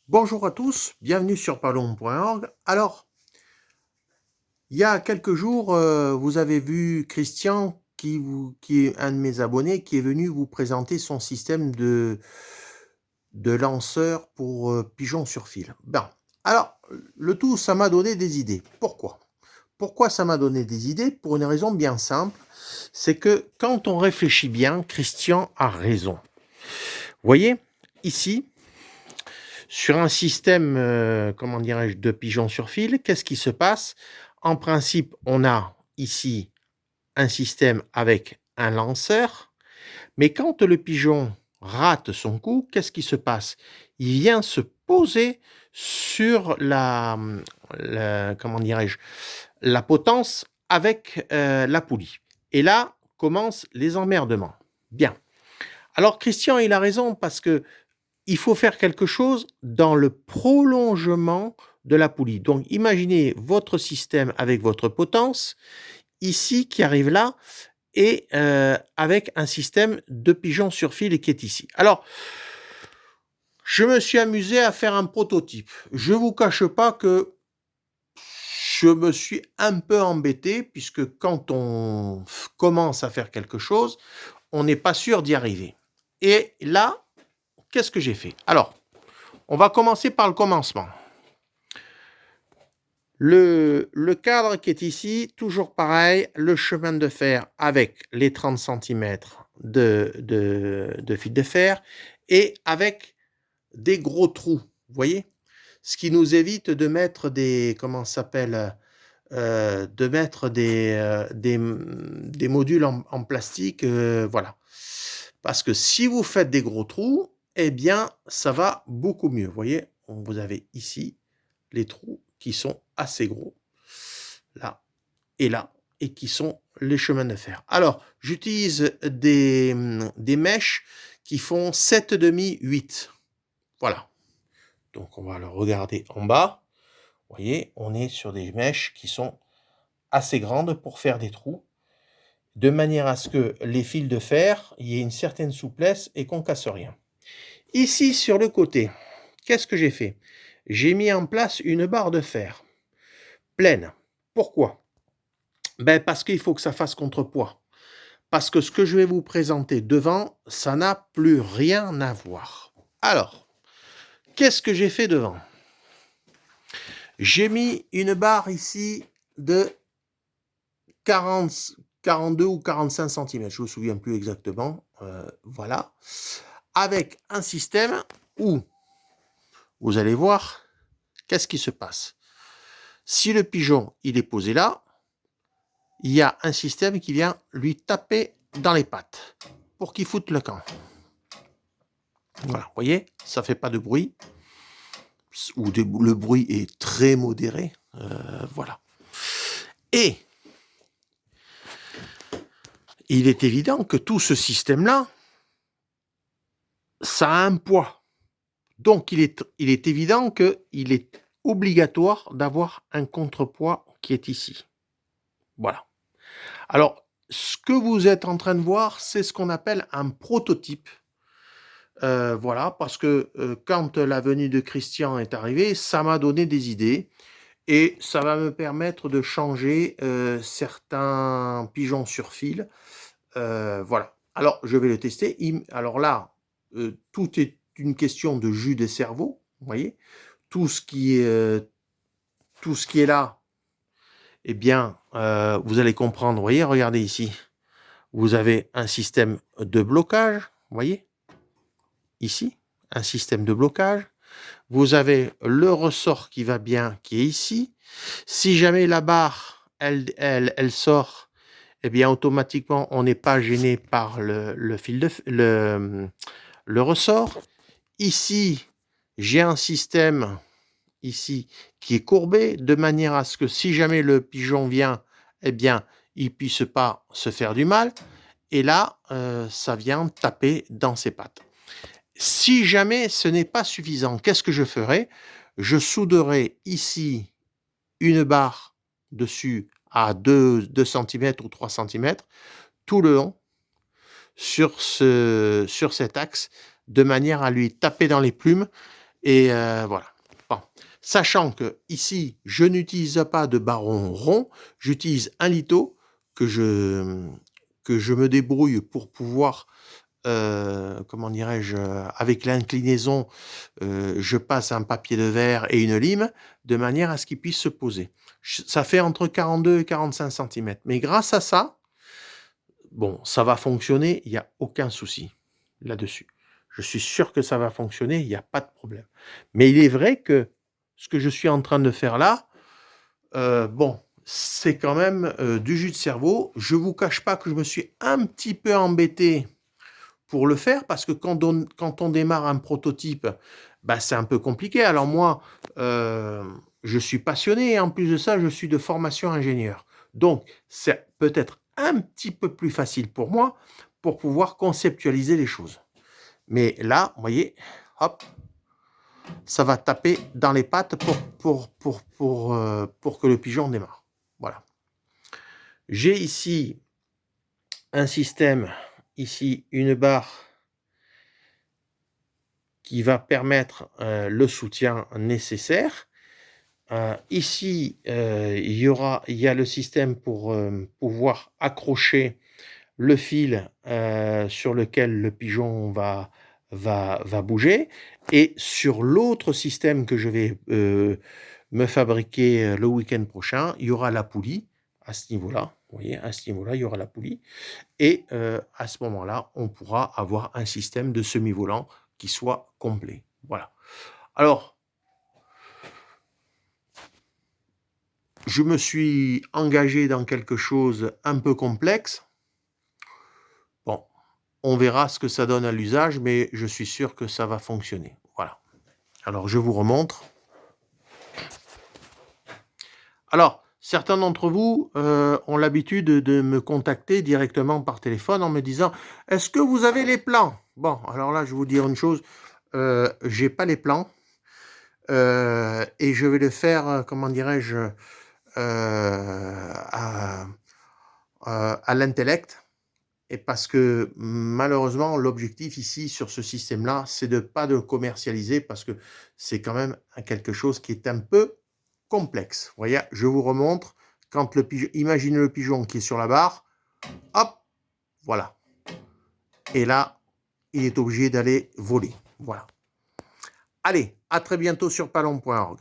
Bonjour à tous, bienvenue sur parlons.org. Alors, il y a quelques jours, vous avez vu Christian, qui est un de mes abonnés, qui est venu vous présenter son système de lanceur pour pigeons sur fil. Ben, alors, le tout, ça m'a donné des idées. Pourquoi ça m'a donné des idées? Pour une raison bien simple, c'est que quand on réfléchit bien, Christian a raison. Vous voyez, ici, sur un système, comment dirais-je, de pigeons sur fil, qu'est-ce qui se passe? En principe, on a ici un système avec un lanceur, mais quand le pigeon rate son coup, qu'est-ce qui se passe? Il vient se poser sur comment dirais-je, la potence avec la poulie. Et là commencent les emmerdements. Bien. Alors Christian, il a raison parce que il faut faire quelque chose dans le prolongement de la poulie. Donc, imaginez votre système avec votre potence, ici, qui arrive là, et avec un système de pigeons sur fil qui est ici. Alors, je me suis amusé à faire un prototype. Je ne vous cache pas que je me suis un peu embêté, puisque quand on commence à faire quelque chose, on n'est pas sûr d'y arriver. Et là, qu'est-ce que j'ai fait? Alors, on va commencer par le commencement. Le cadre qui est ici, toujours pareil, le chemin de fer avec les 30 cm de fil de fer et avec des gros trous, vous voyez? Ce qui nous évite de mettre des, comment ça s'appelle, de mettre des modules en plastique, voilà. Parce que si vous faites des gros trous, eh bien, ça va beaucoup mieux. Vous voyez, vous avez ici les trous qui sont assez gros, là et qui sont les chemins de fer. Alors, j'utilise des mèches qui font 7,5, 8. Voilà. Donc, on va le regarder en bas. Vous voyez, on est sur des mèches qui sont assez grandes pour faire des trous, de manière à ce que les fils de fer, il y ait une certaine souplesse et qu'on ne casse rien. Ici, sur le côté, qu'est-ce que j'ai fait? J'ai mis en place une barre de fer pleine. Pourquoi? Ben parce qu'il faut que ça fasse contrepoids. Parce que ce que je vais vous présenter devant, ça n'a plus rien à voir. Alors, qu'est-ce que j'ai fait devant? J'ai mis une barre ici de 42 ou 45 cm, je ne me souviens plus exactement, voilà, avec un système où, vous allez voir, qu'est-ce qui se passe? Si le pigeon, il est posé là, il y a un système qui vient lui taper dans les pattes pour qu'il foute le camp. Voilà, vous voyez, ça ne fait pas de bruit, ou le bruit est très modéré, voilà. Et il est évident que tout ce système-là, ça a un poids. Donc, il est évident qu'il est obligatoire d'avoir un contrepoids qui est ici. Voilà. Alors, ce que vous êtes en train de voir, c'est ce qu'on appelle un prototype. Voilà, parce que quand la venue de Christian est arrivée, ça m'a donné des idées et ça va me permettre de changer certains pigeons sur fil. Voilà. Alors, je vais le tester. Alors là, tout est une question de jus des cerveaux, vous voyez. Tout ce qui est là, eh bien, vous allez comprendre. Vous voyez, regardez ici. Vous avez un système de blocage, vous voyez, ici, un système de blocage. Vous avez le ressort qui va bien, qui est ici. Si jamais la barre, elle sort, eh bien, automatiquement, on n'est pas gêné par le fil de le ressort. Ici, j'ai un système ici qui est courbé, de manière à ce que si jamais le pigeon vient, eh bien, il puisse pas se faire du mal. Et là, ça vient taper dans ses pattes. Si jamais ce n'est pas suffisant, qu'est-ce que je ferai? Je souderai ici une barre dessus à 2 centimètres ou 3 centimètres tout le long sur cet axe, de manière à lui taper dans les plumes et voilà. Bon. Sachant que ici, je n'utilise pas de baron rond, j'utilise un litho que je me débrouille pour pouvoir, comment dirais-je, avec l'inclinaison, je passe un papier de verre et une lime, de manière à ce qu'il puisse se poser. Ça fait entre 42 et 45 centimètres. Mais grâce à ça, bon, ça va fonctionner, il n'y a aucun souci là-dessus. Je suis sûr que ça va fonctionner, il n'y a pas de problème. Mais il est vrai que ce que je suis en train de faire là, bon, c'est quand même du jus de cerveau. Je ne vous cache pas que je me suis un petit peu embêté pour le faire parce que quand on démarre un prototype, bah, c'est un peu compliqué. Alors moi, je suis passionné et en plus de ça, je suis de formation ingénieur. Donc, c'est peut-être un petit peu plus facile pour moi pour pouvoir conceptualiser les choses. Mais là, vous voyez, hop, ça va taper dans les pattes pour que le pigeon démarre. Voilà. J'ai ici un système, ici une barre qui va permettre le soutien nécessaire. Ici, il y a le système pour pouvoir accrocher le fil sur lequel le pigeon va bouger. Et sur l'autre système que je vais me fabriquer le week-end prochain, il y aura la poulie à ce niveau-là. Vous voyez, à ce niveau-là, il y aura la poulie. Et à ce moment-là, on pourra avoir un système de semi-volant qui soit complet. Voilà. Alors, je me suis engagé dans quelque chose un peu complexe. Bon, on verra ce que ça donne à l'usage, mais je suis sûr que ça va fonctionner. Voilà. Alors, je vous remontre. Alors, certains d'entre vous ont l'habitude de me contacter directement par téléphone en me disant « Est-ce que vous avez les plans ?» Bon, alors là, je vais vous dire une chose. J'ai pas les plans. Et je vais le faire, comment dirais-je, à l'intellect. Et parce que malheureusement, l'objectif ici sur ce système-là, c'est de pas de commercialiser parce que c'est quand même quelque chose qui est un peu complexe. Vous voyez, je vous remontre. Quand le pigeon, imaginez le pigeon qui est sur la barre, hop, voilà. Et là, il est obligé d'aller voler. Voilà. Allez, à très bientôt sur palon.org.